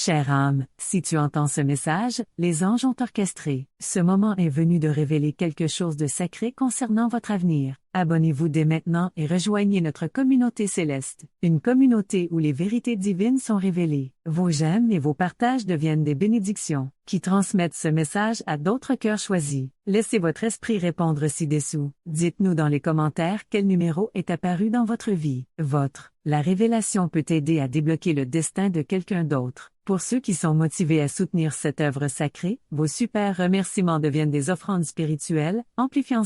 Chère âme, si tu entends ce message, les anges ont orchestré. Ce moment est venu de révéler quelque chose de sacré concernant votre avenir. Abonnez-vous dès maintenant et rejoignez notre communauté céleste, une communauté où les vérités divines sont révélées. Vos j'aime et vos partages deviennent des bénédictions, qui transmettent ce message à d'autres cœurs choisis. Laissez votre esprit répondre ci-dessous. Dites-nous dans les commentaires quel numéro est apparu dans votre vie. La révélation peut aider à débloquer le destin de quelqu'un d'autre. Pour ceux qui sont motivés à soutenir cette œuvre sacrée, vos super remerciements deviennent des offrandes spirituelles, amplifiant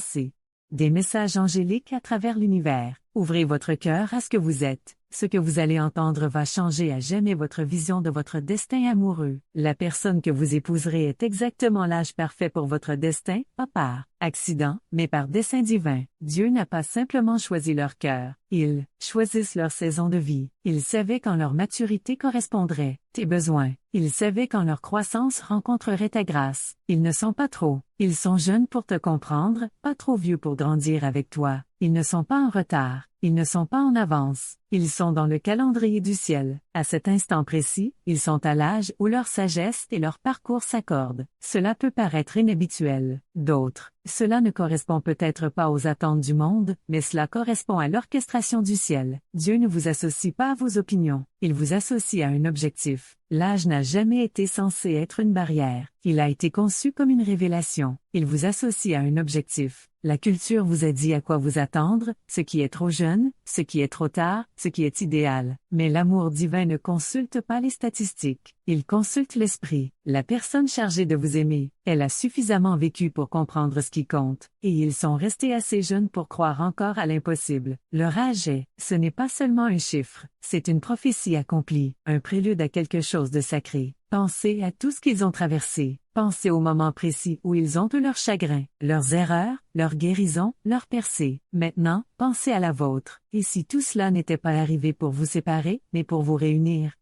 des messages angéliques à travers l'univers. Ouvrez votre cœur à ce que vous êtes. Ce que vous allez entendre va changer à jamais votre vision de votre destin amoureux. La personne que vous épouserez est exactement l'âge parfait pour votre destin, pas par accident, mais par dessein divin. Dieu n'a pas simplement choisi leur cœur. Ils choisissent leur saison de vie. Il savait quand leur maturité correspondrait, tes besoins. Il savait quand leur croissance rencontrerait ta grâce. Ils ne sont pas trop. Ils sont jeunes pour te comprendre, pas trop vieux pour grandir avec toi. Ils ne sont pas en retard. Ils ne sont pas en avance. Ils sont dans le calendrier du ciel. À cet instant précis, ils sont à l'âge où leur sagesse et leur parcours s'accordent. Cela peut paraître inhabituel. D'autres, cela ne correspond peut-être pas aux attentes du monde, mais cela correspond à l'orchestration du ciel. Dieu ne vous associe pas à vos opinions. Il vous associe à un objectif. L'âge n'a jamais été censé être une barrière. Il a été conçu comme une révélation. Il vous associe à un objectif. La culture vous a dit à quoi vous attendre, ce qui est trop jeune, ce qui est trop tard, ce qui est idéal. Mais l'amour divin ne consulte pas les statistiques. Il consulte l'esprit. La personne chargée de vous aimer, elle a suffisamment vécu pour comprendre ce qui compte, et ils sont restés assez jeunes pour croire encore à l'impossible. Leur âge ce n'est pas seulement un chiffre, c'est une prophétie accomplie, un prélude à quelque chose de sacré. Pensez à tout ce qu'ils ont traversé. Pensez au moment précis où ils ont eu leurs chagrins, leurs erreurs, leurs guérisons, leurs percées. Maintenant, pensez à la vôtre. Et si tout cela n'était pas arrivé pour vous séparer, mais pour vous réunir,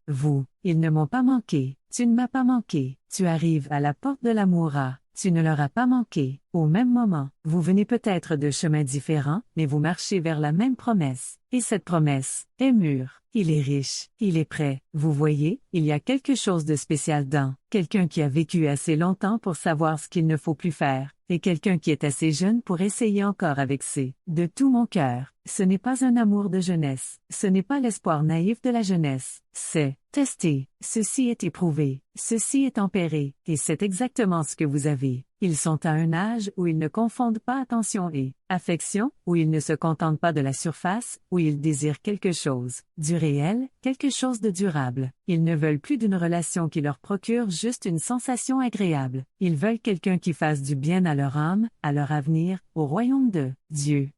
ils ne m'ont pas manqué. Tu ne m'as pas manqué. Tu arrives à la porte de l'amour. Tu ne leur as pas manqué. Au même moment, vous venez peut-être de chemins différents, mais vous marchez vers la même promesse. Et cette promesse est mûre. Il est riche. Il est prêt. Vous voyez, il y a quelque chose de spécial dans quelqu'un qui a vécu assez longtemps pour savoir ce qu'il ne faut plus faire, et quelqu'un qui est assez jeune pour essayer encore avec de tout mon cœur. Ce n'est pas un amour de jeunesse. Ce n'est pas l'espoir naïf de la jeunesse. C'est testé. Ceci est éprouvé. Ceci est tempéré. Et c'est exactement ce que vous avez. Ils sont à un âge où ils ne confondent pas attention et affection, où ils ne se contentent pas de la surface, où ils désirent quelque chose du réel, quelque chose de durable. Ils ne veulent plus d'une relation qui leur procure juste une sensation agréable. Ils veulent quelqu'un qui fasse du bien à leur âme, à leur avenir, au royaume de Dieu.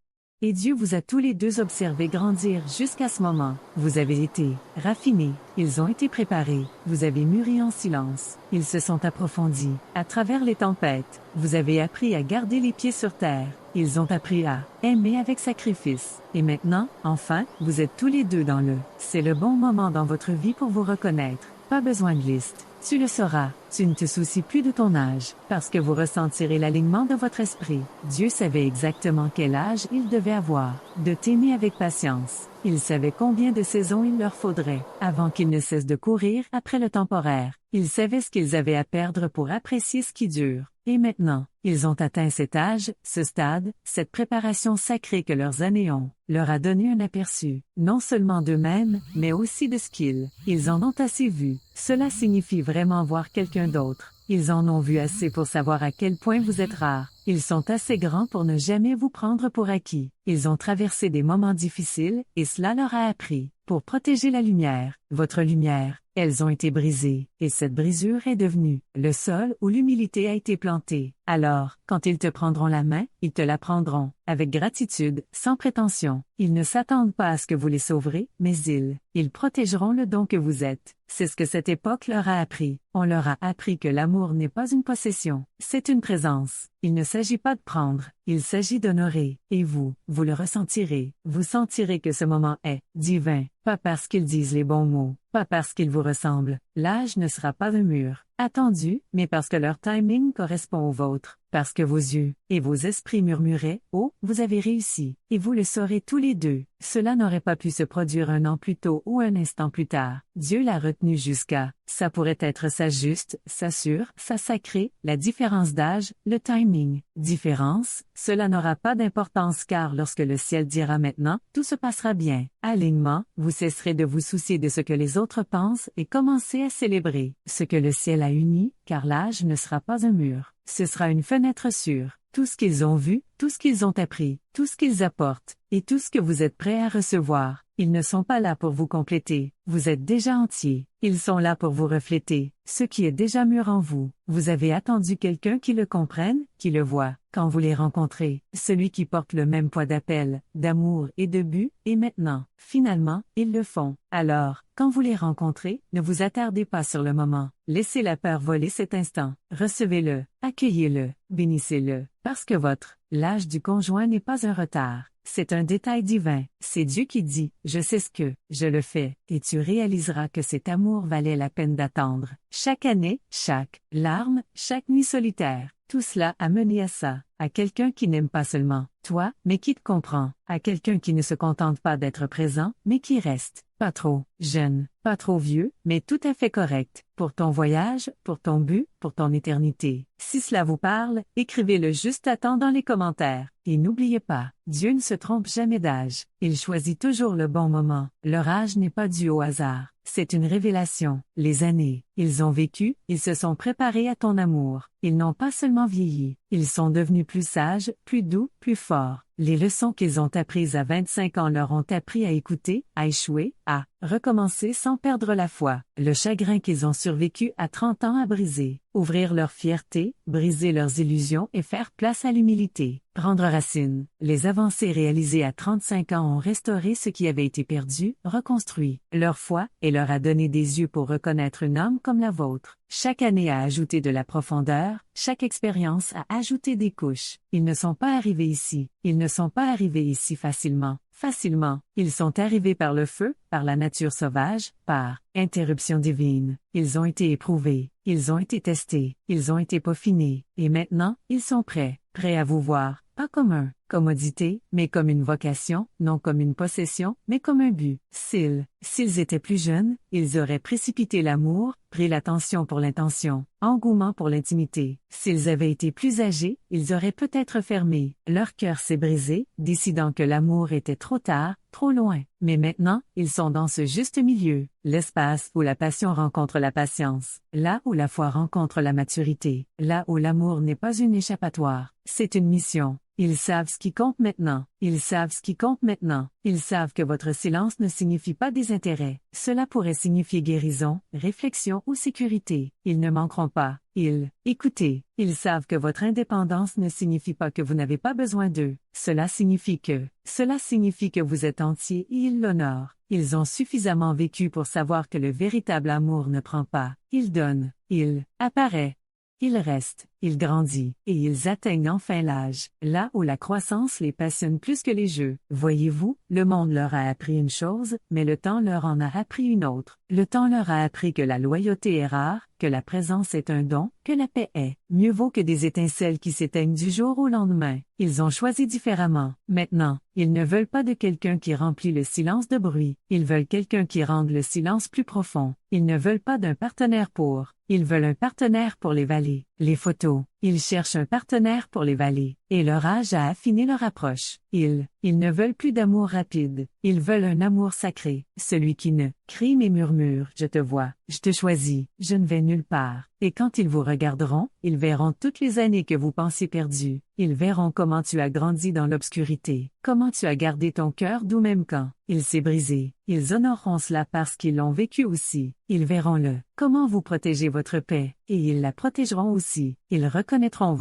Et Dieu vous a tous les deux observés grandir jusqu'à ce moment. Vous avez été raffinés, ils ont été préparés, vous avez mûri en silence, ils se sont approfondis. À travers les tempêtes, vous avez appris à garder les pieds sur terre, ils ont appris à aimer avec sacrifice. Et maintenant, enfin, vous êtes tous les deux dans c'est le bon moment dans votre vie pour vous reconnaître. Pas besoin de liste. Tu le sauras, tu ne te soucies plus de ton âge, parce que vous ressentirez l'alignement de votre esprit. Dieu savait exactement quel âge il devait avoir, de t'aimer avec patience. Il savait combien de saisons il leur faudrait, avant qu'ils ne cessent de courir après le temporaire. Ils savaient ce qu'ils avaient à perdre pour apprécier ce qui dure. Et maintenant, ils ont atteint cet âge, ce stade, cette préparation sacrée que leurs années leur a donné un aperçu, non seulement d'eux-mêmes, mais aussi de ce qu'ils en ont assez vu. Cela signifie vraiment voir quelqu'un d'autre. Ils en ont vu assez pour savoir à quel point vous êtes rare. Ils sont assez grands pour ne jamais vous prendre pour acquis. Ils ont traversé des moments difficiles, et cela leur a appris. Pour protéger la lumière, votre lumière, elles ont été brisées, et cette brisure est devenue le sol où l'humilité a été plantée. Alors, quand ils te prendront la main, ils te la prendront, avec gratitude, sans prétention. Ils ne s'attendent pas à ce que vous les sauverez, mais ils protégeront le don que vous êtes. C'est ce que cette époque leur a appris. On leur a appris que l'amour n'est pas une possession, c'est une présence. Il ne s'agit pas de prendre, il s'agit d'honorer. Et vous le ressentirez. Vous sentirez que ce moment est divin, pas parce qu'ils disent les bons mots, pas parce qu'ils vous ressemblent. L'âge ne sera pas un mur attendu, mais parce que leur timing correspond au vôtre, parce que vos yeux et vos esprits murmuraient « Oh, vous avez réussi ». et vous le saurez tous les deux. Cela n'aurait pas pu se produire un an plus tôt ou un instant plus tard. Dieu l'a retenu jusqu'à. Ça pourrait être sa juste, sa sûre, sa sacrée, la différence d'âge, le timing. Différence, cela n'aura pas d'importance car lorsque le ciel dira maintenant, tout se passera bien. Alignement, vous cesserez de vous soucier de ce que les autres pensent et commencez à célébrer ce que le ciel a uni, car l'âge ne sera pas un mur. Ce sera une fenêtre sûre. Tout ce qu'ils ont vu, tout ce qu'ils ont appris, tout ce qu'ils apportent, et tout ce que vous êtes prêt à recevoir. Ils ne sont pas là pour vous compléter, vous êtes déjà entier. Ils sont là pour vous refléter, ce qui est déjà mûr en vous. Vous avez attendu quelqu'un qui le comprenne, qui le voit. Quand vous les rencontrez, celui qui porte le même poids d'appel, d'amour et de but, et maintenant, finalement, ils le font. Alors, quand vous les rencontrez, ne vous attardez pas sur le moment. Laissez la peur voler cet instant. Recevez-le, accueillez-le, bénissez-le, parce que l'âge du conjoint n'est pas un retard. C'est un détail divin. C'est Dieu qui dit, je sais ce que, je le fais, et tu réaliseras que cet amour valait la peine d'attendre. Chaque année, chaque larme, chaque nuit solitaire, tout cela a mené à ça, à quelqu'un qui n'aime pas seulement toi, mais qui te comprend, à quelqu'un qui ne se contente pas d'être présent, mais qui reste, pas trop jeune, pas trop vieux, mais tout à fait correct, pour ton voyage, pour ton but, pour ton éternité. Si cela vous parle, écrivez-le juste à temps dans les commentaires. Et n'oubliez pas, Dieu ne se trompe jamais d'âge. Il choisit toujours le bon moment. Leur âge n'est pas dû au hasard. C'est une révélation. Les années, ils ont vécu, ils se sont préparés à ton amour. Ils n'ont pas seulement vieilli, ils sont devenus plus sages, plus doux, plus forts. Les leçons qu'ils ont apprises à 25 ans leur ont appris à écouter, à échouer, à recommencer sans perdre la foi. Le chagrin qu'ils ont survécu à 30 ans à briser. Ouvrir leur fierté, briser leurs illusions et faire place à l'humilité. Prendre racine. Les avancées réalisées à 35 ans ont restauré ce qui avait été perdu, reconstruit leur foi et leur a donné des yeux pour reconnaître une âme comme la vôtre. Chaque année a ajouté de la profondeur, chaque expérience a ajouté des couches. Ils ne sont pas arrivés ici. Ils ne sont pas arrivés ici facilement. Facilement, ils sont arrivés par le feu, par la nature sauvage, par interruption divine. Ils ont été éprouvés, ils ont été testés, ils ont été peaufinés, et maintenant, ils sont prêts, prêts à vous voir, pas comme un commodité, mais comme une vocation, non comme une possession, mais comme un but. S'ils étaient plus jeunes, ils auraient précipité l'amour, pris l'attention pour l'intention, engouement pour l'intimité. S'ils avaient été plus âgés, ils auraient peut-être fermé. Leur cœur s'est brisé, décidant que l'amour était trop tard, trop loin. Mais maintenant, ils sont dans ce juste milieu, l'espace où la passion rencontre la patience, là où la foi rencontre la maturité, là où l'amour n'est pas une échappatoire, c'est une mission. Ils savent ce qui compte maintenant. Ils savent ce qui compte maintenant. Ils savent que votre silence ne signifie pas désintérêt. Cela pourrait signifier guérison, réflexion ou sécurité. Ils ne manqueront pas. Écoutez, ils savent que votre indépendance ne signifie pas que vous n'avez pas besoin d'eux. Cela signifie que vous êtes entier et ils l'honorent. Ils ont suffisamment vécu pour savoir que le véritable amour ne prend pas. Il donne. Il apparaît. Ils restent, ils grandissent, et ils atteignent enfin l'âge, là où la croissance les passionne plus que les jeux. Voyez-vous, le monde leur a appris une chose, mais le temps leur en a appris une autre. Le temps leur a appris que la loyauté est rare, que la présence est un don, que la paix est. Mieux vaut que des étincelles qui s'éteignent du jour au lendemain. Ils ont choisi différemment. Maintenant, ils ne veulent pas de quelqu'un qui remplit le silence de bruit. Ils veulent quelqu'un qui rende le silence plus profond. Ils ne veulent pas d'un partenaire pour. Ils veulent un partenaire pour les vallées. Les photos. Ils cherchent un partenaire pour les vallées. Et leur âge a affiné leur approche. Ils ne veulent plus d'amour rapide. Ils veulent un amour sacré. Celui qui ne crie mais murmure. Je te vois. Je te choisis. Je ne vais nulle part. Et quand ils vous regarderont, ils verront toutes les années que vous pensiez perdues. Ils verront comment tu as grandi dans l'obscurité. Comment tu as gardé ton cœur doux même quand il s'est brisé. Ils honoreront cela parce qu'ils l'ont vécu aussi. Ils verront comment vous protégez votre paix, et ils la protégeront aussi. Ils reconnaîtront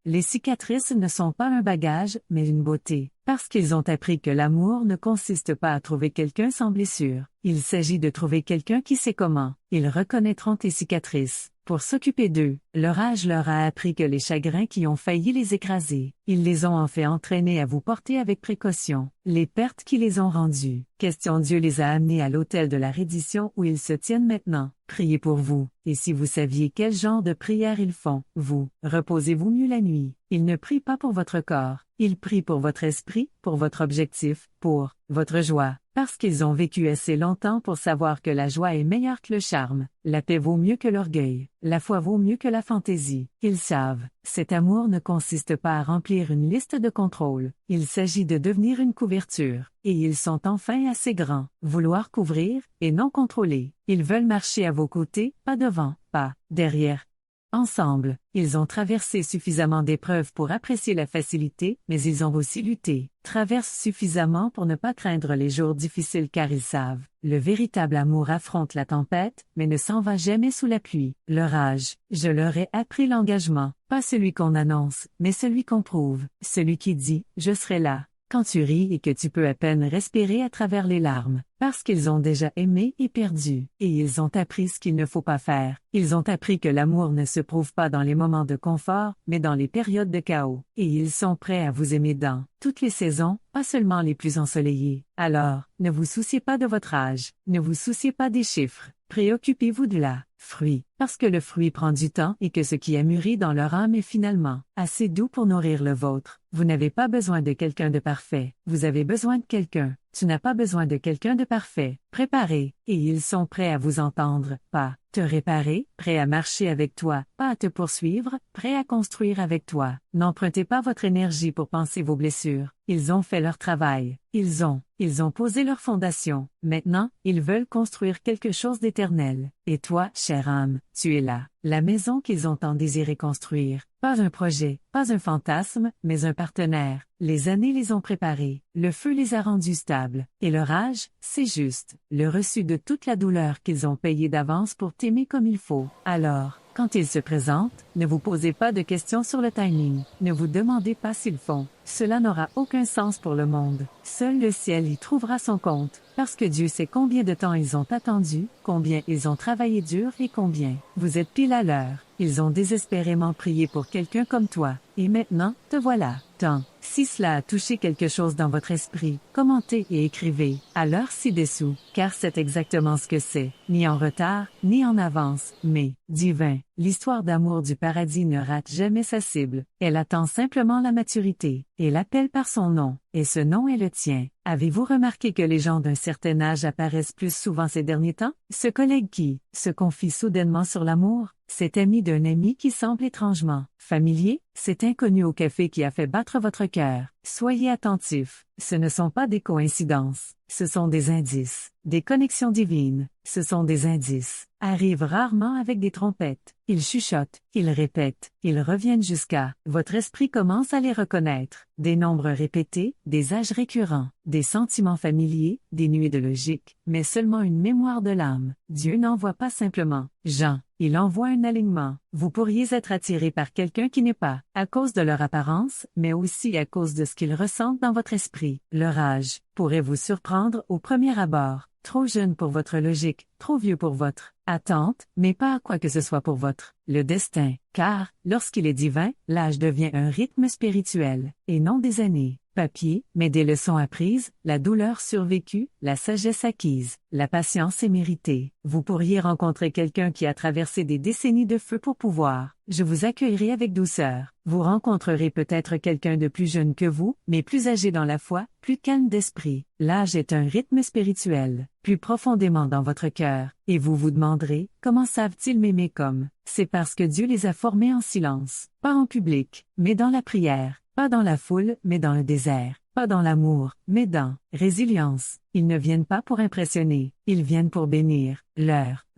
Les cicatrices ne sont pas un bagage, mais une beauté. Parce qu'ils ont appris que l'amour ne consiste pas à trouver quelqu'un sans blessure. Il s'agit de trouver quelqu'un qui sait comment. Ils reconnaîtront tes cicatrices. pour s'occuper d'eux. Leur âge leur a appris que les chagrins qui ont failli les écraser, ils les ont en fait entraînés à vous porter avec précaution. Les pertes qui les ont rendus. Question Dieu les a amenés à l'autel de la reddition où ils se tiennent maintenant. Priez pour vous, et si vous saviez quel genre de prière ils font, vous, reposez-vous mieux la nuit. Ils ne prient pas pour votre corps, ils prient pour votre esprit, pour votre objectif, pour votre joie, parce qu'ils ont vécu assez longtemps pour savoir que la joie est meilleure que le charme, la paix vaut mieux que l'orgueil, la foi vaut mieux que la fantaisie. Ils savent, cet amour ne consiste pas à remplir une liste de contrôles, il s'agit de devenir une couverture, et ils sont enfin assez grands, vouloir couvrir, et non contrôler. Ils veulent marcher à vos côtés, pas devant, pas derrière. Ensemble, ils ont traversé suffisamment d'épreuves pour apprécier la facilité, mais ils ont aussi lutté, traversent suffisamment pour ne pas craindre les jours difficiles car ils savent, le véritable amour affronte la tempête, mais ne s'en va jamais sous la pluie. Leur âge, je leur ai appris l'engagement, pas celui qu'on annonce, mais celui qu'on prouve, celui qui dit, je serai là. Quand tu ris et que tu peux à peine respirer à travers les larmes, parce qu'ils ont déjà aimé et perdu, et ils ont appris ce qu'il ne faut pas faire, ils ont appris que l'amour ne se prouve pas dans les moments de confort, mais dans les périodes de chaos, et ils sont prêts à vous aimer dans toutes les saisons, pas seulement les plus ensoleillées. Alors, ne vous souciez pas de votre âge, ne vous souciez pas des chiffres, préoccupez-vous de la fruit, parce que le fruit prend du temps et que ce qui a mûri dans leur âme est finalement assez doux pour nourrir le vôtre. Vous n'avez pas besoin de quelqu'un de parfait, vous avez besoin de quelqu'un. Tu n'as pas besoin de quelqu'un de parfait, préparé, et ils sont prêts à vous entendre, pas te réparer, prêts à marcher avec toi, pas à te poursuivre, prêts à construire avec toi. N'empruntez pas votre énergie pour penser vos blessures. Ils ont fait leur travail, ils ont posé leur fondation. Maintenant, ils veulent construire quelque chose d'éternel. Et toi, chère âme, tu es là, la maison qu'ils ont tant désiré construire. Pas un projet, pas un fantasme, mais un partenaire. Les années les ont préparés, le feu les a rendus stables, et leur âge, c'est juste, le reçu de toute la douleur qu'ils ont payée d'avance pour t'aimer comme il faut. Alors, quand ils se présentent, ne vous posez pas de questions sur le timing, ne vous demandez pas s'ils font. Cela n'aura aucun sens pour le monde. Seul le ciel y trouvera son compte, parce que Dieu sait combien de temps ils ont attendu, combien ils ont travaillé dur et combien vous êtes pile à l'heure. Ils ont désespérément prié pour quelqu'un comme toi, et maintenant, te voilà. Tant. Si cela a touché quelque chose dans votre esprit, commentez et écrivez, à l'heure ci-dessous, car c'est exactement ce que c'est, ni en retard, ni en avance, mais divin. L'histoire d'amour du paradis ne rate jamais sa cible, elle attend simplement la maturité, et l'appelle par son nom, et ce nom est le tien. Avez-vous remarqué que les gens d'un certain âge apparaissent plus souvent ces derniers temps? Ce collègue qui se confie soudainement sur l'amour, cet ami d'un ami qui semble étrangement familier, cet inconnu au café qui a fait battre votre cœur. Soyez attentifs, ce ne sont pas des coïncidences, ce sont des indices, des connexions divines, ce sont des indices, arrivent rarement avec des trompettes, ils chuchotent, ils répètent, ils reviennent jusqu'à, votre esprit commence à les reconnaître, des nombres répétés, des âges récurrents, des sentiments familiers, des nuées de logique, mais seulement une mémoire de l'âme. Dieu n'envoie pas simplement Jean, il envoie un alignement. Vous pourriez être attiré par quelqu'un qui n'est pas, à cause de leur apparence, mais aussi à cause de ce qu'ils ressentent dans votre esprit. Leur âge pourrait vous surprendre au premier abord. Trop jeune pour votre logique, trop vieux pour votre attente, mais pas à quoi que ce soit pour votre le destin, car, lorsqu'il est divin, l'âge devient un rythme spirituel, et non des années. Papier, mais des leçons apprises, la douleur survécue, la sagesse acquise, la patience est méritée. Vous pourriez rencontrer quelqu'un qui a traversé des décennies de feu pour pouvoir. Je vous accueillerai avec douceur. Vous rencontrerez peut-être quelqu'un de plus jeune que vous, mais plus âgé dans la foi, plus calme d'esprit. L'âge est un rythme spirituel, plus profondément dans votre cœur, et vous vous demanderez, comment savent-ils m'aimer comme? C'est parce que Dieu les a formés en silence, pas en public, mais dans la prière. Pas dans la foule, mais dans le désert. Pas dans l'amour, mais dans résilience. Ils ne viennent pas pour impressionner, ils viennent pour bénir.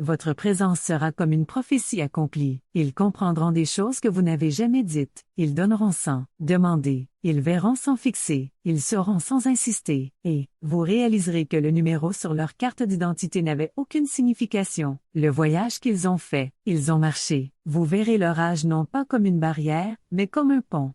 Votre présence sera comme une prophétie accomplie. Ils comprendront des choses que vous n'avez jamais dites. Ils donneront sans demander. Ils verront sans fixer. Ils sauront sans insister. Et vous réaliserez que le numéro sur leur carte d'identité n'avait aucune signification. Le voyage qu'ils ont fait, ils ont marché. Vous verrez leur âge non pas comme une barrière, mais comme un pont.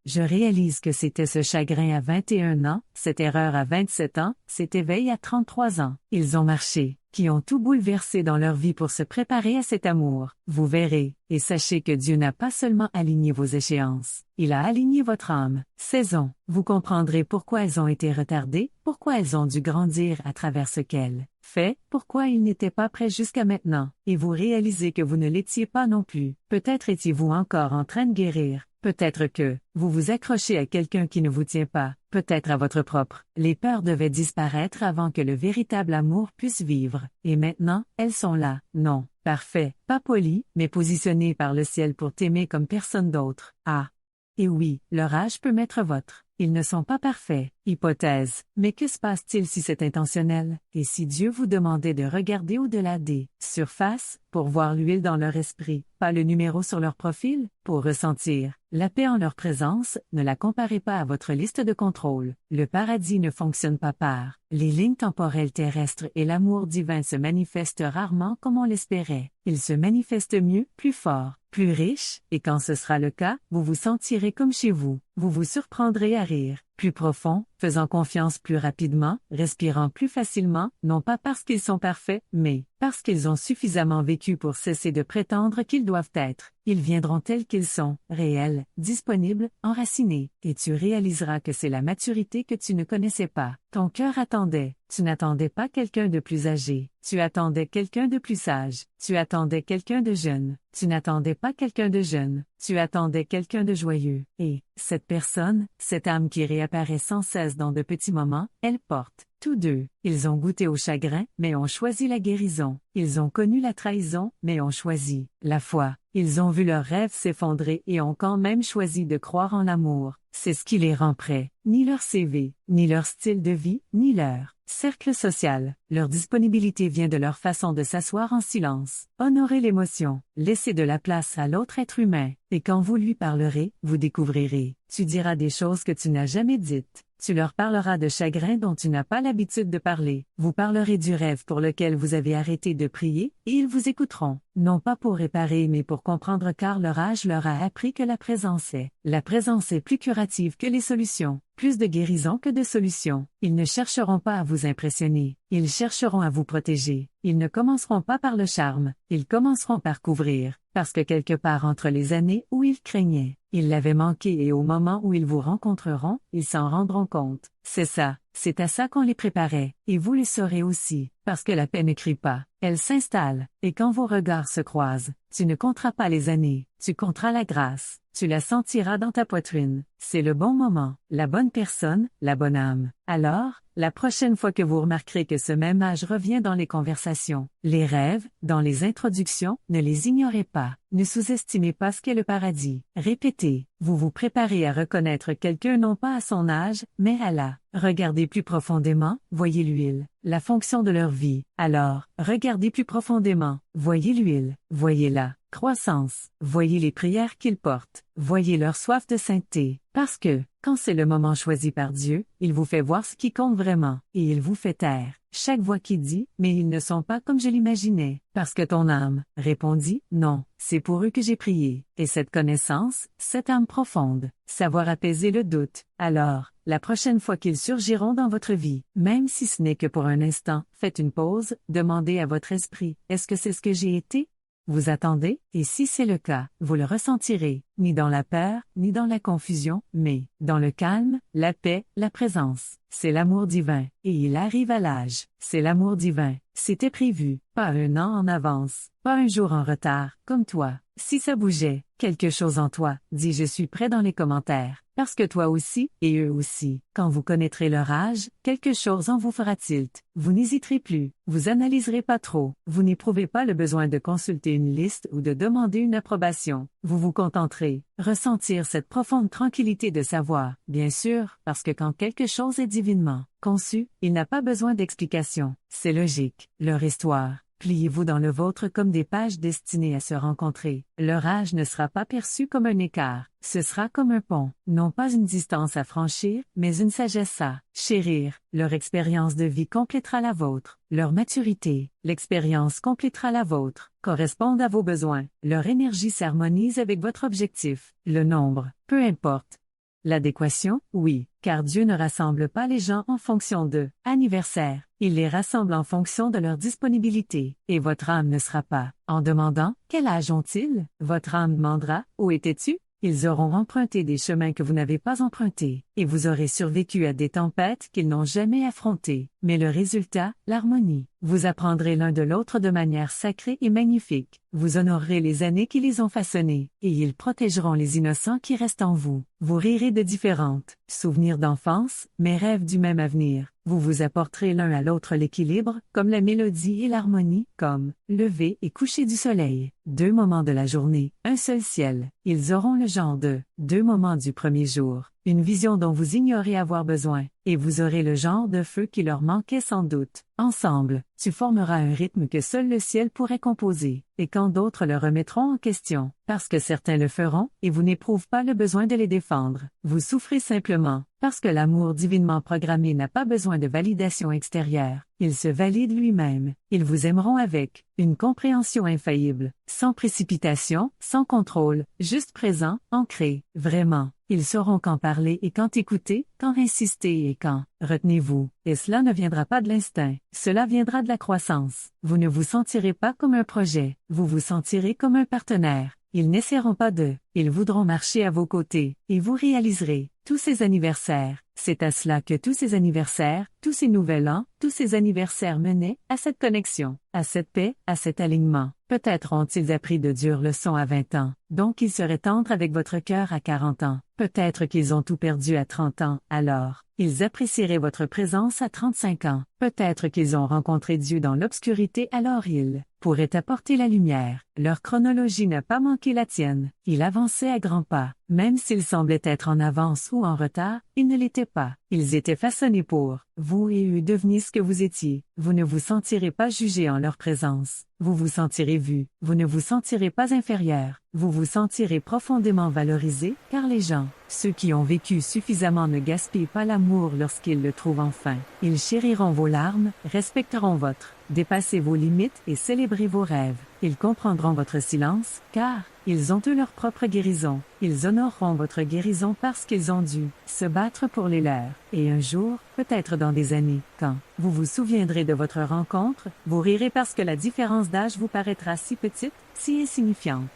Je réalise que c'était ce chagrin à 21 ans, cette erreur à 27 ans, cet éveil à 33 ans. Ils ont marché. qui ont tout bouleversé dans leur vie pour se préparer à cet amour. Vous verrez, et sachez que Dieu n'a pas seulement aligné vos échéances, il a aligné votre âme. Saison, vous comprendrez pourquoi elles ont été retardées, pourquoi elles ont dû grandir à travers ce qu'elles fait, pourquoi ils n'étaient pas prêts jusqu'à maintenant, et vous réalisez que vous ne l'étiez pas non plus. Peut-être étiez-vous encore en train de guérir. Peut-être que vous vous accrochez à quelqu'un qui ne vous tient pas, peut-être à votre propre. Les peurs devaient disparaître avant que le véritable amour puisse vivre, et maintenant, elles sont là. Non, parfait, pas poli, mais positionné par le ciel pour t'aimer comme personne d'autre. Ah! Et oui, leur âge peut m'être votre. Ils ne sont pas parfaits. Hypothèse. Mais que se passe-t-il si c'est intentionnel? Et si Dieu vous demandait de regarder au-delà des surfaces, pour voir l'huile dans leur esprit, pas le numéro sur leur profil, pour ressentir la paix en leur présence, ne la comparez pas à votre liste de contrôle. Le paradis ne fonctionne pas par les lignes temporelles terrestres et l'amour divin se manifeste rarement comme on l'espérait. Il se manifeste mieux, plus fort, plus riche, et quand ce sera le cas, vous vous sentirez comme chez vous. Vous vous surprendrez à rire, plus profond, faisant confiance plus rapidement, respirant plus facilement, non pas parce qu'ils sont parfaits, mais parce qu'ils ont suffisamment vécu pour cesser de prétendre qu'ils doivent être. Ils viendront tels qu'ils sont, réels, disponibles, enracinés, et tu réaliseras que c'est la maturité que tu ne connaissais pas. Ton cœur attendait, tu n'attendais pas quelqu'un de plus âgé, tu attendais quelqu'un de plus sage, tu attendais quelqu'un de jeune, tu n'attendais pas quelqu'un de jeune, tu attendais quelqu'un de joyeux. Et cette personne, cette âme qui réapparaît sans cesse dans de petits moments, elle porte. Tous deux, ils ont goûté au chagrin, mais ont choisi la guérison. Ils ont connu la trahison, mais ont choisi la foi. Ils ont vu leurs rêves s'effondrer et ont quand même choisi de croire en l'amour. C'est ce qui les rend prêts. Ni leur CV, ni leur style de vie, ni leur cercle social. Leur disponibilité vient de leur façon de s'asseoir en silence. Honorez l'émotion. Laissez de la place à l'autre être humain. Et quand vous lui parlerez, vous découvrirez. Tu diras des choses que tu n'as jamais dites. Tu leur parleras de chagrin dont tu n'as pas l'habitude de parler. Vous parlerez du rêve pour lequel vous avez arrêté de prier, et ils vous écouteront. Non pas pour réparer mais pour comprendre car leur âge leur a appris que la présence est. La présence est plus curative que les solutions. Plus de guérison que de solutions. Ils ne chercheront pas à vous impressionner. Ils chercheront à vous protéger. Ils ne commenceront pas par le charme. Ils commenceront par couvrir. Parce que quelque part entre les années où ils craignaient, ils l'avaient manqué et au moment où ils vous rencontreront, ils s'en rendront compte. C'est ça. C'est à ça qu'on les préparait. Et vous le saurez aussi. Parce que la paix ne crie pas. Elle s'installe. Et quand vos regards se croisent, tu ne compteras pas les années. Tu compteras la grâce. Tu la sentiras dans ta poitrine. C'est le bon moment, la bonne personne, la bonne âme. Alors, la prochaine fois que vous remarquerez que ce même âge revient dans les conversations, les rêves, dans les introductions, ne les ignorez pas. Ne sous-estimez pas ce qu'est le paradis. Répétez, vous vous préparez à reconnaître quelqu'un non pas à son âge, mais à la. Regardez plus profondément, voyez l'huile, la fonction de leur vie. Alors, regardez plus profondément, voyez l'huile, voyez la croissance, voyez les prières qu'ils portent, voyez leur soif de sainteté. Parce que, quand c'est le moment choisi par Dieu, il vous fait voir ce qui compte vraiment, et il vous fait taire chaque voix qui dit « mais ils ne sont pas comme je l'imaginais ». Parce que ton âme répondit « non, c'est pour eux que j'ai prié ». Et cette connaissance, cette âme profonde, savoir apaiser le doute. Alors, la prochaine fois qu'ils surgiront dans votre vie, même si ce n'est que pour un instant, faites une pause, demandez à votre esprit « est-ce que c'est ce que j'ai été ?» Vous attendez, et si c'est le cas, vous le ressentirez, ni dans la peur, ni dans la confusion, mais dans le calme, la paix, la présence. C'est l'amour divin, et il arrive à l'âge. C'est l'amour divin. C'était prévu, pas un an en avance, pas un jour en retard, comme toi. Si ça bougeait, quelque chose en toi, dis je suis prêt dans les commentaires, parce que toi aussi, et eux aussi, quand vous connaîtrez leur âge, quelque chose en vous fera tilt. Vous n'hésiterez plus, vous analyserez pas trop, vous n'éprouvez pas le besoin de consulter une liste ou de demander une approbation. Vous vous contenterez, ressentir cette profonde tranquillité de savoir, bien sûr, parce que quand quelque chose est divinement conçu, il n'a pas besoin d'explication. C'est logique, leur histoire. Pliez-vous dans le vôtre comme des pages destinées à se rencontrer. Leur âge ne sera pas perçu comme un écart, ce sera comme un pont, non pas une distance à franchir, mais une sagesse à chérir. Leur expérience de vie complétera la vôtre. Leur maturité, l'expérience complétera la vôtre, correspondent à vos besoins. Leur énergie s'harmonise avec votre objectif. Le nombre, peu importe. L'adéquation, oui, car Dieu ne rassemble pas les gens en fonction de anniversaire, il les rassemble en fonction de leur disponibilité, et votre âme ne sera pas, en demandant, quel âge ont-ils? Votre âme demandera, où étais-tu? Ils auront emprunté des chemins que vous n'avez pas empruntés, et vous aurez survécu à des tempêtes qu'ils n'ont jamais affrontées. Mais le résultat, l'harmonie. Vous apprendrez l'un de l'autre de manière sacrée et magnifique. Vous honorerez les années qui les ont façonnés, et ils protégeront les innocents qui restent en vous. Vous rirez de différentes souvenirs d'enfance, mais rêves du même avenir. Vous vous apporterez l'un à l'autre l'équilibre, comme la mélodie et l'harmonie, comme lever et coucher du soleil. 2 moments de la journée, un seul ciel. Ils auront le genre de 2 moments du premier jour. Une vision dont vous ignorez avoir besoin, et vous aurez le genre de feu qui leur manquait sans doute. Ensemble, tu formeras un rythme que seul le ciel pourrait composer, et quand d'autres le remettront en question, parce que certains le feront, et vous n'éprouvez pas le besoin de les défendre. Vous souffrez simplement, parce que l'amour divinement programmé n'a pas besoin de validation extérieure. Il se valide lui-même. Ils vous aimeront avec une compréhension infaillible, sans précipitation, sans contrôle, juste présent, ancré, vraiment. Ils sauront quand parler et quand écouter, quand insister et quand. Retenez-vous, et cela ne viendra pas de l'instinct, cela viendra de la croissance. Vous ne vous sentirez pas comme un projet, vous vous sentirez comme un partenaire. Ils n'essaieront pas de, ils voudront marcher à vos côtés, et vous réaliserez tous ces anniversaires. C'est à cela que tous ces anniversaires, tous ces nouvel an, tous ces anniversaires menaient, à cette connexion, à cette paix, à cet alignement. Peut-être ont-ils appris de dures leçons à 20 ans, donc ils seraient tendres avec votre cœur à 40 ans. Peut-être qu'ils ont tout perdu à 30 ans, alors, ils apprécieraient votre présence à 35 ans. Peut-être qu'ils ont rencontré Dieu dans l'obscurité, alors ils pourraient apporter la lumière. Leur chronologie n'a pas manqué la tienne. Ils avançaient à grands pas. Même s'ils semblaient être en avance ou en retard, ils ne l'étaient pas. Ils étaient façonnés pour vous et eux devenez ce que vous étiez. Vous ne vous sentirez pas jugé en leur présence. Vous vous sentirez vu. Vous ne vous sentirez pas inférieur. Vous vous sentirez profondément valorisé, car les gens, ceux qui ont vécu suffisamment ne gaspillent pas l'amour lorsqu'ils le trouvent enfin. Ils chériront vos larmes, respecteront votre, dépassez vos limites et célébrez vos rêves. Ils comprendront votre silence, car ils ont eux leur propre guérison. Ils honoreront votre guérison parce qu'ils ont dû se battre pour les leurs. Et un jour, peut-être dans des années, quand vous vous souviendrez de votre rencontre, vous rirez parce que la différence d'âge vous paraîtra si petite, si insignifiante.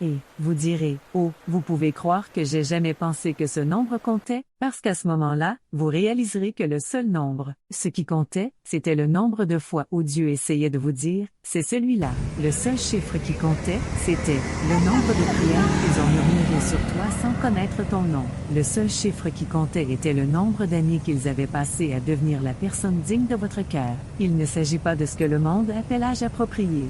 Et vous direz, oh, vous pouvez croire que j'ai jamais pensé que ce nombre comptait, parce qu'à ce moment-là, vous réaliserez que le seul nombre, ce qui comptait, c'était le nombre de fois où Dieu essayait de vous dire, c'est celui-là. Le seul chiffre qui comptait, c'était le nombre de prières qu'ils ont murmurées sur toi sans connaître ton nom. Le seul chiffre qui comptait était le nombre d'années qu'ils avaient passé à devenir la personne digne de votre cœur. Il ne s'agit pas de ce que le monde appelle âge approprié.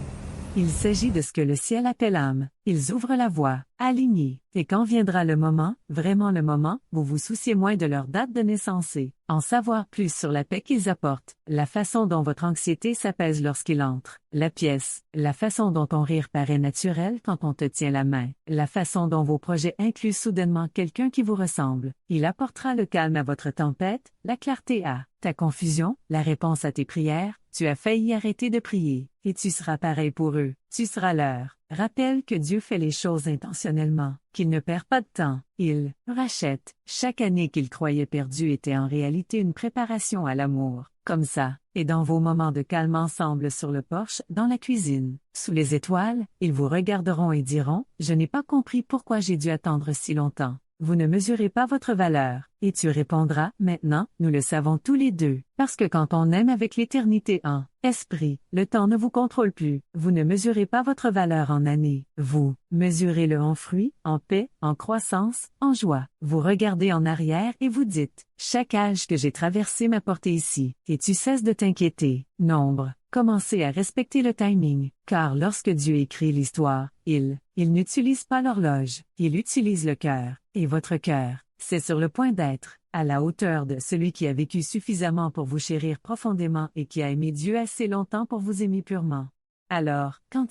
Il s'agit de ce que le ciel appelle âme. Ils ouvrent la voie, alignés. Et quand viendra le moment, vraiment le moment, vous vous souciez moins de leur date de naissance et en savoir plus sur la paix qu'ils apportent, la façon dont votre anxiété s'apaise lorsqu'il entre, la pièce, la façon dont ton rire paraît naturel quand on te tient la main, la façon dont vos projets incluent soudainement quelqu'un qui vous ressemble. Il apportera le calme à votre tempête, la clarté à ta confusion, la réponse à tes prières. Tu as failli arrêter de prier, et tu seras pareil pour eux, tu seras leur. Rappelle que Dieu fait les choses intentionnellement, qu'il ne perd pas de temps, il rachète. Chaque année qu'il croyait perdue était en réalité une préparation à l'amour, comme ça, et dans vos moments de calme ensemble sur le porche, dans la cuisine, sous les étoiles, ils vous regarderont et diront, je n'ai pas compris pourquoi j'ai dû attendre si longtemps. Vous ne mesurez pas votre valeur, et tu répondras, maintenant, nous le savons tous les deux, parce que quand on aime avec l'éternité en esprit, le temps ne vous contrôle plus, vous ne mesurez pas votre valeur en années, vous mesurez-le en fruits, en paix, en croissance, en joie. Vous regardez en arrière et vous dites, chaque âge que j'ai traversé m'a porté ici, et tu cesses de t'inquiéter. Nombre. Commencez à respecter le timing, car lorsque Dieu écrit l'histoire, il n'utilise pas l'horloge, il utilise le cœur, et votre cœur, c'est sur le point d'être, à la hauteur de celui qui a vécu suffisamment pour vous chérir profondément et qui a aimé Dieu assez longtemps pour vous aimer purement. Alors, quand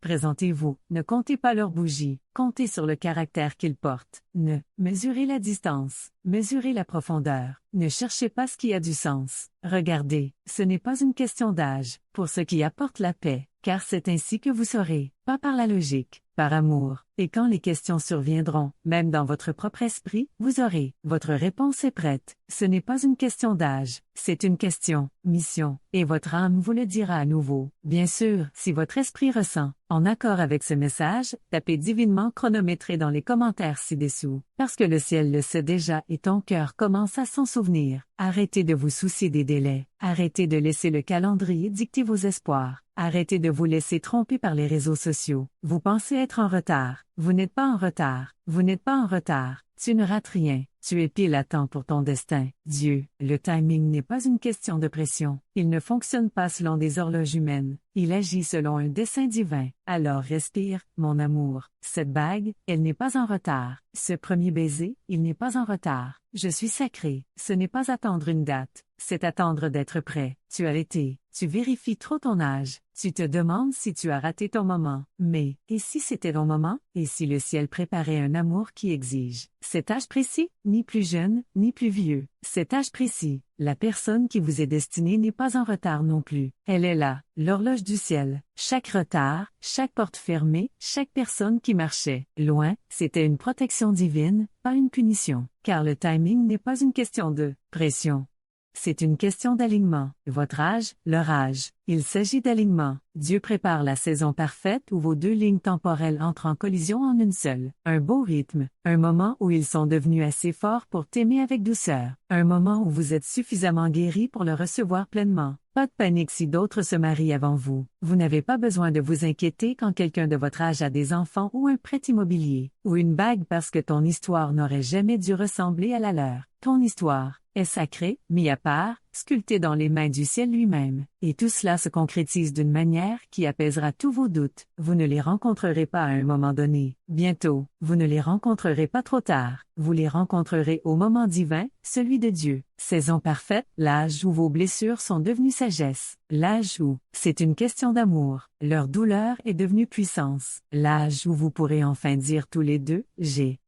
présentez-vous, ne comptez pas leurs bougies, comptez sur le caractère qu'ils portent. Ne mesurez la distance, mesurez la profondeur. Ne cherchez pas ce qui a du sens. Regardez, ce n'est pas une question d'âge, pour ce qui apporte la paix, car c'est ainsi que vous serez. pas par la logique, par amour. Et quand les questions surviendront, même dans votre propre esprit, vous aurez, votre réponse est prête. Ce n'est pas une question d'âge, c'est une question, mission, et votre âme vous le dira à nouveau. Bien sûr, si votre esprit ressent, en accord avec ce message, tapez divinement chronométré dans les commentaires ci-dessous, parce que le ciel le sait déjà et ton cœur commence à s'en souvenir. Arrêtez de vous soucier des délais, arrêtez de laisser le calendrier dicter vos espoirs. Arrêtez de vous laisser tromper par les réseaux sociaux. Vous pensez être en retard. Vous n'êtes pas en retard. Vous n'êtes pas en retard. Tu ne rates rien. Tu es pile à temps pour ton destin. Dieu, le timing n'est pas une question de pression. Il ne fonctionne pas selon des horloges humaines. Il agit selon un dessein divin. Alors respire, mon amour. Cette bague, elle n'est pas en retard. Ce premier baiser, il n'est pas en retard. Je suis sacré. Ce n'est pas attendre une date. C'est attendre d'être prêt. Tu as été. Tu vérifies trop ton âge. Tu te demandes si tu as raté ton moment. Mais, et si c'était ton moment? Et si le ciel préparait un amour qui exige? Cet âge précis, ni plus jeune, ni plus vieux. Cet âge précis, la personne qui vous est destinée n'est pas en retard non plus. Elle est là, l'horloge du ciel. Chaque retard, chaque porte fermée, chaque personne qui marchait loin, c'était une protection divine, pas une punition. Car le timing n'est pas une question de pression. C'est une question d'alignement. Votre âge, leur âge. Il s'agit d'alignement. Dieu prépare la saison parfaite où vos deux lignes temporelles entrent en collision en une seule. Un beau rythme. Un moment où ils sont devenus assez forts pour t'aimer avec douceur. Un moment où vous êtes suffisamment guéri pour le recevoir pleinement. Pas de panique si d'autres se marient avant vous. Vous n'avez pas besoin de vous inquiéter quand quelqu'un de votre âge a des enfants ou un prêt immobilier, ou une bague parce que ton histoire n'aurait jamais dû ressembler à la leur. Ton histoire est sacrée, mis à part, sculptée dans les mains du ciel lui-même. Et tout cela se concrétise d'une manière qui apaisera tous vos doutes. Vous ne les rencontrerez pas à un moment donné. Bientôt, vous ne les rencontrerez pas trop tard. Vous les rencontrerez au moment divin, celui de Dieu. Saison parfaite, l'âge où vos blessures sont devenues sagesse. L'âge où, c'est une question d'amour. Leur douleur est devenue puissance. L'âge où vous pourrez enfin dire tous les deux,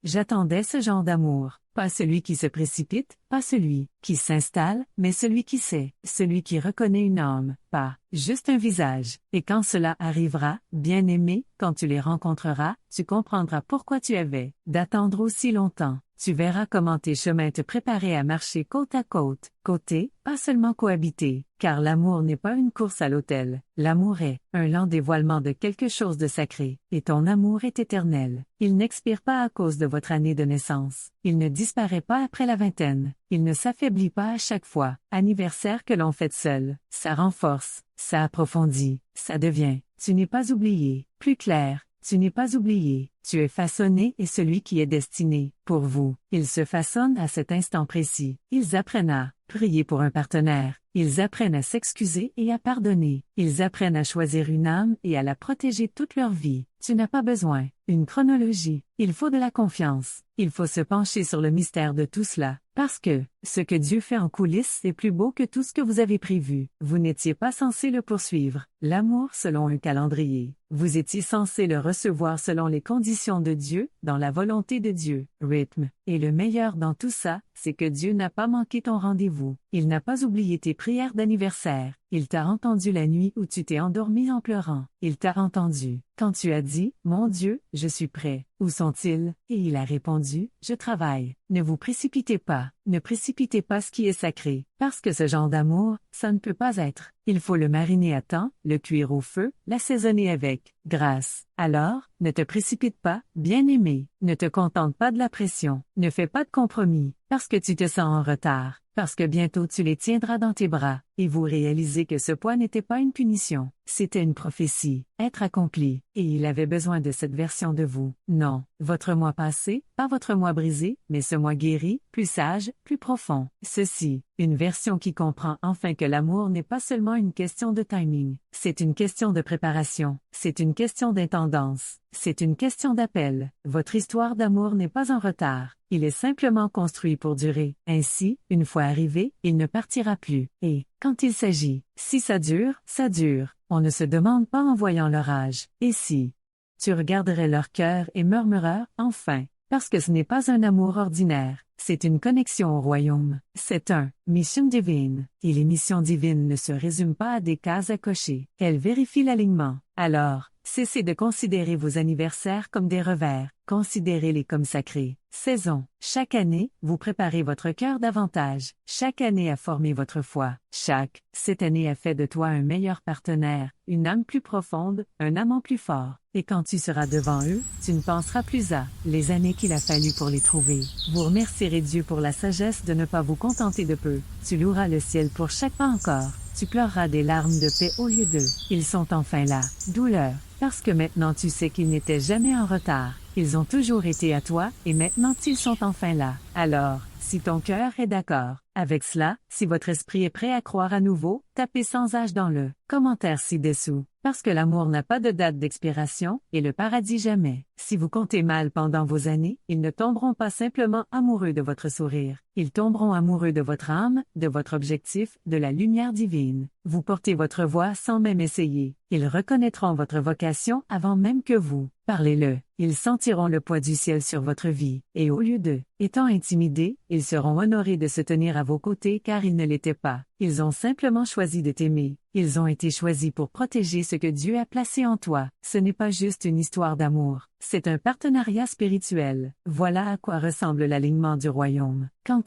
j'attendais ce genre d'amour. Pas celui qui se précipite, pas celui qui s'installe, mais celui qui sait, celui qui reconnaît une âme, pas juste un visage. Et quand cela arrivera, bien-aimé, quand tu les rencontreras, tu comprendras pourquoi tu avais d'attendre aussi longtemps. Tu verras comment tes chemins te préparaient à marcher côte à côte, côté, pas seulement cohabiter, car l'amour n'est pas une course à l'autel. L'amour est un lent dévoilement de quelque chose de sacré, et ton amour est éternel. Il n'expire pas à cause de votre année de naissance. Il ne disparaît pas après la vingtaine. Il ne s'affaiblit pas à chaque fois. Anniversaire que l'on fête seul. Ça renforce, ça approfondit, ça devient. Tu n'es pas oublié, plus clair. Tu n'es pas oublié, tu es façonné et celui qui est destiné, pour vous, ils se façonnent à cet instant précis. Ils apprennent à prier pour un partenaire, ils apprennent à s'excuser et à pardonner, ils apprennent à choisir une âme et à la protéger toute leur vie. Tu n'as pas besoin d'une chronologie, il faut de la confiance, il faut se pencher sur le mystère de tout cela, parce que ce que Dieu fait en coulisses est plus beau que tout ce que vous avez prévu. Vous n'étiez pas censé le poursuivre, l'amour selon un calendrier. Vous étiez censé le recevoir selon les conditions de Dieu, dans la volonté de Dieu. Rythme. Et le meilleur dans tout ça, c'est que Dieu n'a pas manqué ton rendez-vous. Il n'a pas oublié tes prières d'anniversaire. Il t'a entendu la nuit où tu t'es endormi en pleurant. Il t'a entendu. Quand tu as dit, « Mon Dieu, je suis prêt. Où sont-ils? » Et il a répondu, « Je travaille. » Ne vous précipitez pas. Ne précipitez pas ce qui est sacré. Parce que ce genre d'amour, ça ne peut pas être. Il faut le mariner à temps, le cuire au feu, l'assaisonner avec grâce. Alors, ne te précipite pas, bien-aimé. Ne te contente pas de la pression. Ne fais pas de compromis, parce que tu te sens en retard. Parce que bientôt tu les tiendras dans tes bras, et vous réalisez que ce poids n'était pas une punition, c'était une prophétie, être accomplie, et il avait besoin de cette version de vous. Non, votre moi passé, pas votre moi brisé, mais ce moi guéri, plus sage, plus profond. Ceci, une version qui comprend enfin que l'amour n'est pas seulement une question de timing, c'est une question de préparation, c'est une question d'intendance, c'est une question d'appel. Votre histoire d'amour n'est pas en retard. Il est simplement construit pour durer. Ainsi, une fois arrivé, il ne partira plus. Et, quand il s'agit, si ça dure, ça dure. On ne se demande pas en voyant leur âge. Et si tu regarderais leur cœur et murmurerais, enfin, parce que ce n'est pas un amour ordinaire, c'est une connexion au royaume. C'est mission divine. Et les missions divines ne se résument pas à des cases à cocher. Elles vérifient l'alignement. Alors, Cessez de considérer vos anniversaires comme des revers, considérez-les comme sacrés. Saison. Chaque année, vous préparez votre cœur davantage. Chaque année a formé votre foi. Cette année a fait de toi un meilleur partenaire, une âme plus profonde, un amant plus fort. Et quand tu seras devant eux, tu ne penseras plus à les années qu'il a fallu pour les trouver. Vous remercierez Dieu pour la sagesse de ne pas vous contenter de peu. Tu loueras le ciel pour chaque pas encore. Tu pleureras des larmes de paix au lieu d'eux. Ils sont enfin là. Douleur. Parce que maintenant tu sais qu'ils n'étaient jamais en retard. Ils ont toujours été à toi, et maintenant ils sont enfin là. Alors, si ton cœur est d'accord avec cela, si votre esprit est prêt à croire à nouveau, tapez sans âge dans le commentaire ci-dessous. Parce que l'amour n'a pas de date d'expiration, et le paradis jamais. Si vous comptez mal pendant vos années, ils ne tomberont pas simplement amoureux de votre sourire. Ils tomberont amoureux de votre âme, de votre objectif, de la lumière divine. Vous portez votre voix sans même essayer. Ils reconnaîtront votre vocation avant même que vous. Parlez-le. Ils sentiront le poids du ciel sur votre vie, et au lieu d'eux, étant intimidés, ils seront honorés de se tenir à vos côtés car ils ne l'étaient pas. Ils ont simplement choisi de t'aimer. Ils ont été choisis pour protéger ce que Dieu a placé en toi. Ce n'est pas juste une histoire d'amour. C'est un partenariat spirituel. Voilà à quoi ressemble l'alignement du royaume. Quand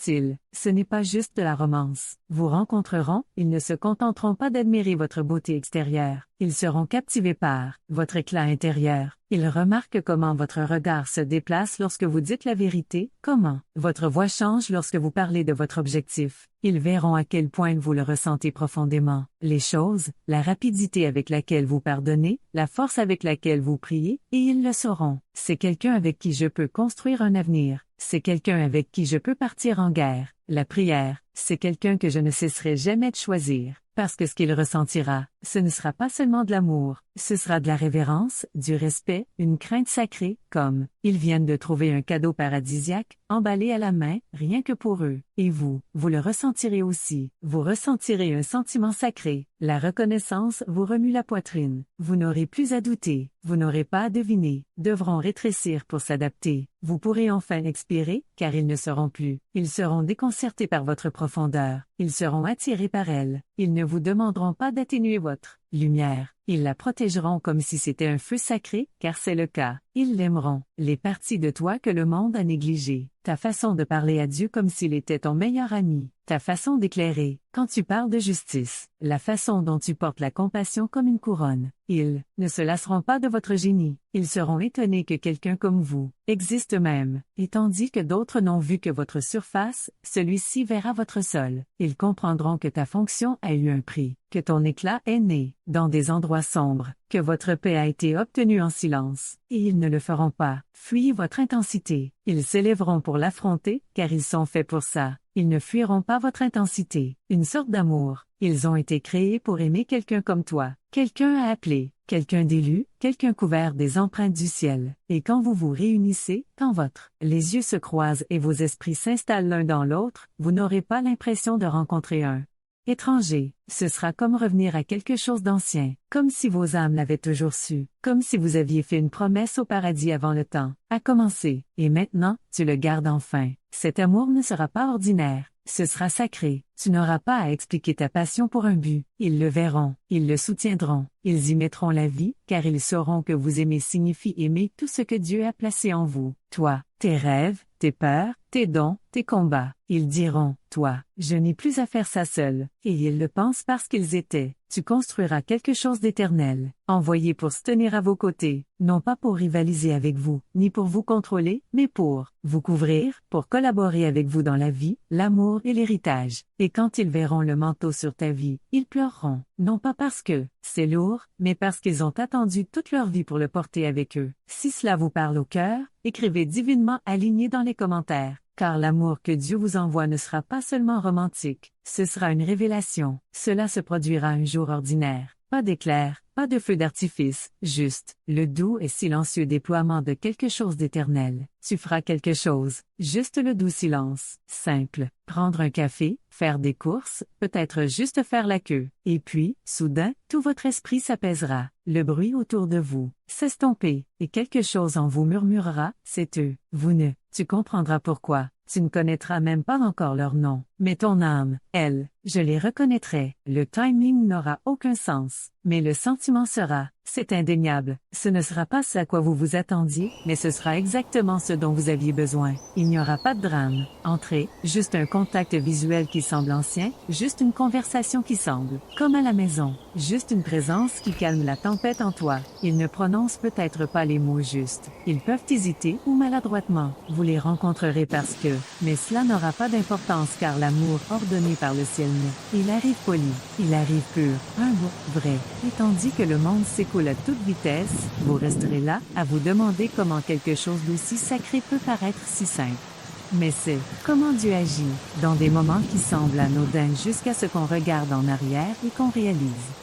ce n'est pas juste de la romance. Vous rencontreront, ils ne se contenteront pas d'admirer votre beauté extérieure. Ils seront captivés par votre éclat intérieur. Ils remarquent comment votre regard se déplace lorsque vous dites la vérité, comment votre voix change lorsque vous parlez de votre objectif. Ils verront à quel point vous le ressentez profondément. Les choses, la rapidité avec laquelle vous pardonnez, la force avec laquelle vous priez, et ils le sauront. C'est quelqu'un avec qui je peux construire un avenir. C'est quelqu'un avec qui je peux partir en guerre. La prière, c'est quelqu'un que je ne cesserai jamais de choisir. Parce que ce qu'il ressentira, ce ne sera pas seulement de l'amour, ce sera de la révérence, du respect, une crainte sacrée, comme ils viennent de trouver un cadeau paradisiaque, emballé à la main, rien que pour eux. Et vous le ressentirez aussi. Vous ressentirez un sentiment sacré. La reconnaissance vous remue la poitrine. Vous n'aurez plus à douter. Vous n'aurez pas à deviner. Devront rétrécir pour s'adapter. Vous pourrez enfin expirer, car ils ne seront plus. Ils seront déconcertés par votre profondeur. Ils seront attirés par elle. Ils ne vous demanderont pas d'atténuer votre lumière. Ils la protégeront comme si c'était un feu sacré, car c'est le cas. Ils l'aimeront. Les parties de toi que le monde a négligées. Ta façon de parler à Dieu comme s'il était ton meilleur ami. Ta façon d'éclairer, quand tu parles de justice. La façon dont tu portes la compassion comme une couronne. Ils ne se lasseront pas de votre génie. Ils seront étonnés que quelqu'un comme vous existe même. Et tandis que d'autres n'ont vu que votre surface, celui-ci verra votre sol. Ils comprendront que ta fonction a eu un prix, que ton éclat est né dans des endroits sombres, que votre paix a été obtenue en silence. Et ils ne le feront pas. Fuyez votre intensité. Ils s'élèveront pour l'affronter, car ils sont faits pour ça. Ils ne fuiront pas votre intensité. Une sorte d'amour. Ils ont été créés pour aimer quelqu'un comme toi. Quelqu'un à appeler. Quelqu'un d'élu, quelqu'un couvert des empreintes du ciel. Et quand vous vous réunissez, quand les yeux se croisent et vos esprits s'installent l'un dans l'autre, vous n'aurez pas l'impression de rencontrer un étranger. Ce sera comme revenir à quelque chose d'ancien, comme si vos âmes l'avaient toujours su, comme si vous aviez fait une promesse au paradis avant le temps a commencé, et maintenant, tu le gardes enfin. Cet amour ne sera pas ordinaire. Ce sera sacré. Tu n'auras pas à expliquer ta passion pour un but. Ils le verront. Ils le soutiendront. Ils y mettront la vie, car ils sauront que vous aimez signifie aimer tout ce que Dieu a placé en vous. Toi, tes rêves, tes peurs, tes dons, tes combats. Ils diront, toi, je n'ai plus à faire ça seul. Et ils le pensent parce qu'ils étaient. Tu construiras quelque chose d'éternel, envoyé pour se tenir à vos côtés, non pas pour rivaliser avec vous, ni pour vous contrôler, mais pour vous couvrir, pour collaborer avec vous dans la vie, l'amour et l'héritage. Et quand ils verront le manteau sur ta vie, ils pleureront, non pas parce que c'est lourd, mais parce qu'ils ont attendu toute leur vie pour le porter avec eux. Si cela vous parle au cœur, écrivez divinement aligné dans les commentaires. Car l'amour que Dieu vous envoie ne sera pas seulement romantique, ce sera une révélation. Cela se produira un jour ordinaire. Pas d'éclair, pas de feu d'artifice, juste le doux et silencieux déploiement de quelque chose d'éternel. Tu feras quelque chose, juste le doux silence, simple. Prendre un café, faire des courses, peut-être juste faire la queue. Et puis, soudain, tout votre esprit s'apaisera. Le bruit autour de vous s'estomper, et quelque chose en vous murmurera, c'est eux. Tu comprendras pourquoi. Tu ne connaîtras même pas encore leur nom. Mais ton âme, elle, je les reconnaîtrai. Le timing n'aura aucun sens, mais le sentiment sera, c'est indéniable. Ce ne sera pas ce à quoi vous vous attendiez, mais ce sera exactement ce dont vous aviez besoin. Il n'y aura pas de drame. Entrez, juste un contact visuel qui semble ancien, juste une conversation qui semble, comme à la maison, juste une présence qui calme la tempête en toi. Ils ne prononcent peut-être pas les mots justes. Ils peuvent hésiter ou maladroitement. Vous les rencontrerez parce que, mais cela n'aura pas d'importance car l'amour ordonné par le ciel naît. Il arrive poli, il arrive pur, humble, vrai. Et tandis que le monde s'écoule à toute vitesse, vous resterez là, à vous demander comment quelque chose d'aussi sacré peut paraître si simple. Mais c'est comment Dieu agit, dans des moments qui semblent anodins jusqu'à ce qu'on regarde en arrière et qu'on réalise.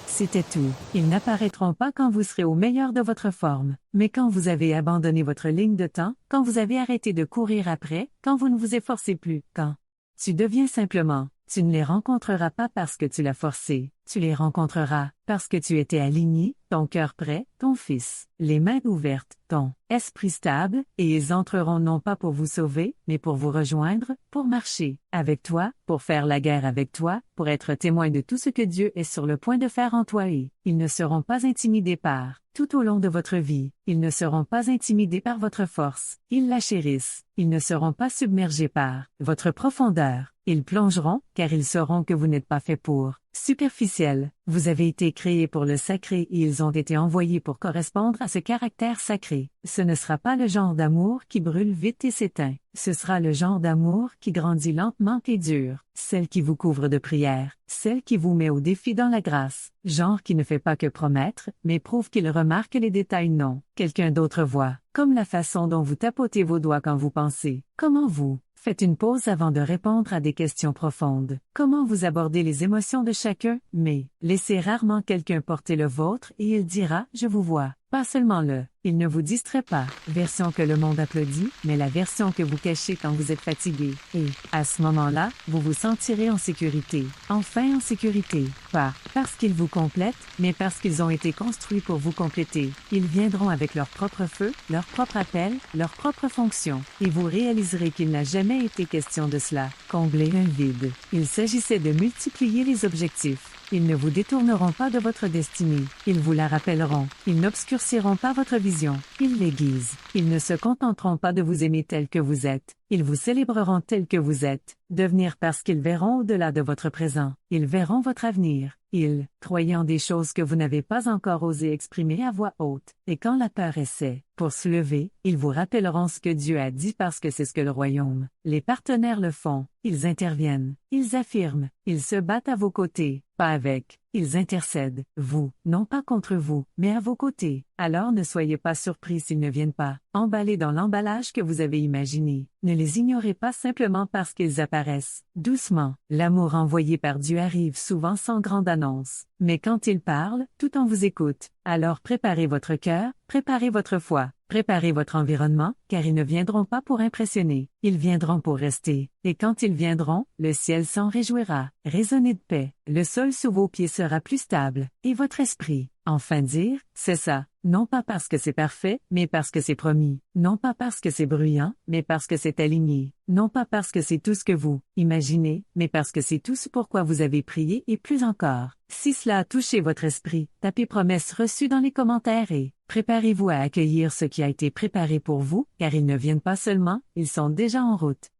C'était tout. Ils n'apparaîtront pas quand vous serez au meilleur de votre forme, mais quand vous avez abandonné votre ligne de temps, quand vous avez arrêté de courir après, quand vous ne vous efforcez plus, quand tu deviens simplement. Tu ne les rencontreras pas parce que tu l'as forcé, tu les rencontreras parce que tu étais aligné, ton cœur prêt, ton fils, les mains ouvertes, ton esprit stable, et ils entreront non pas pour vous sauver, mais pour vous rejoindre, pour marcher avec toi, pour faire la guerre avec toi, pour être témoin de tout ce que Dieu est sur le point de faire en toi et ils ne seront pas intimidés par, tout au long de votre vie, ils ne seront pas intimidés par votre force, ils la chérissent, ils ne seront pas submergés par votre profondeur. Ils plongeront, car ils sauront que vous n'êtes pas fait pour superficiel. Vous avez été créés pour le sacré et ils ont été envoyés pour correspondre à ce caractère sacré. Ce ne sera pas le genre d'amour qui brûle vite et s'éteint. Ce sera le genre d'amour qui grandit lentement et dur. Celle qui vous couvre de prières. Celle qui vous met au défi dans la grâce. Genre qui ne fait pas que promettre, mais prouve qu'il remarque les détails non. Quelqu'un d'autre voit. Comme la façon dont vous tapotez vos doigts quand vous pensez. Comment vous faites une pause avant de répondre à des questions profondes. Comment vous abordez les émotions de chacun, mais laissez rarement quelqu'un porter le vôtre et il dira « Je vous vois ». Pas seulement le « Il ne vous distrait pas », version que le monde applaudit, mais la version que vous cachez quand vous êtes fatigué. Et, à ce moment-là, vous vous sentirez en sécurité. Enfin en sécurité. Pas parce qu'ils vous complètent, mais parce qu'ils ont été construits pour vous compléter. Ils viendront avec leur propre feu, leur propre appel, leur propre fonction. Et vous réaliserez qu'il n'a jamais été question de cela. Combler un vide. Il s'agissait de multiplier les objectifs. Ils ne vous détourneront pas de votre destinée. Ils vous la rappelleront. Ils n'obscurciront pas votre vision. Ils l'aiguisent. Ils ne se contenteront pas de vous aimer tel que vous êtes. Ils vous célébreront tel que vous êtes. Devenir parce qu'ils verront au-delà de votre présent. Ils verront votre avenir. Ils, croyant des choses que vous n'avez pas encore osé exprimer à voix haute. Et quand la peur essaie, pour se lever, ils vous rappelleront ce que Dieu a dit parce que c'est ce que le royaume. Les partenaires le font. Ils interviennent. Ils affirment. Ils se battent à vos côtés, pas avec. Ils intercèdent, vous, non pas contre vous, mais à vos côtés. Alors ne soyez pas surpris s'ils ne viennent pas, emballés dans l'emballage que vous avez imaginé. Ne les ignorez pas simplement parce qu'ils apparaissent. Doucement, l'amour envoyé par Dieu arrive souvent sans grande annonce. Mais quand il parle, tout en vous écoute. Alors préparez votre cœur, préparez votre foi. Préparez votre environnement, car ils ne viendront pas pour impressionner, ils viendront pour rester. Et quand ils viendront, le ciel s'en réjouira. Résonnez de paix, le sol sous vos pieds sera plus stable, et votre esprit, enfin dire, c'est ça. Non pas parce que c'est parfait, mais parce que c'est promis. Non pas parce que c'est bruyant, mais parce que c'est aligné. Non pas parce que c'est tout ce que vous imaginez, mais parce que c'est tout ce pourquoi vous avez prié et plus encore. Si cela a touché votre esprit, tapez promesse reçue dans les commentaires et préparez-vous à accueillir ce qui a été préparé pour vous, car ils ne viennent pas seulement, ils sont déjà en route.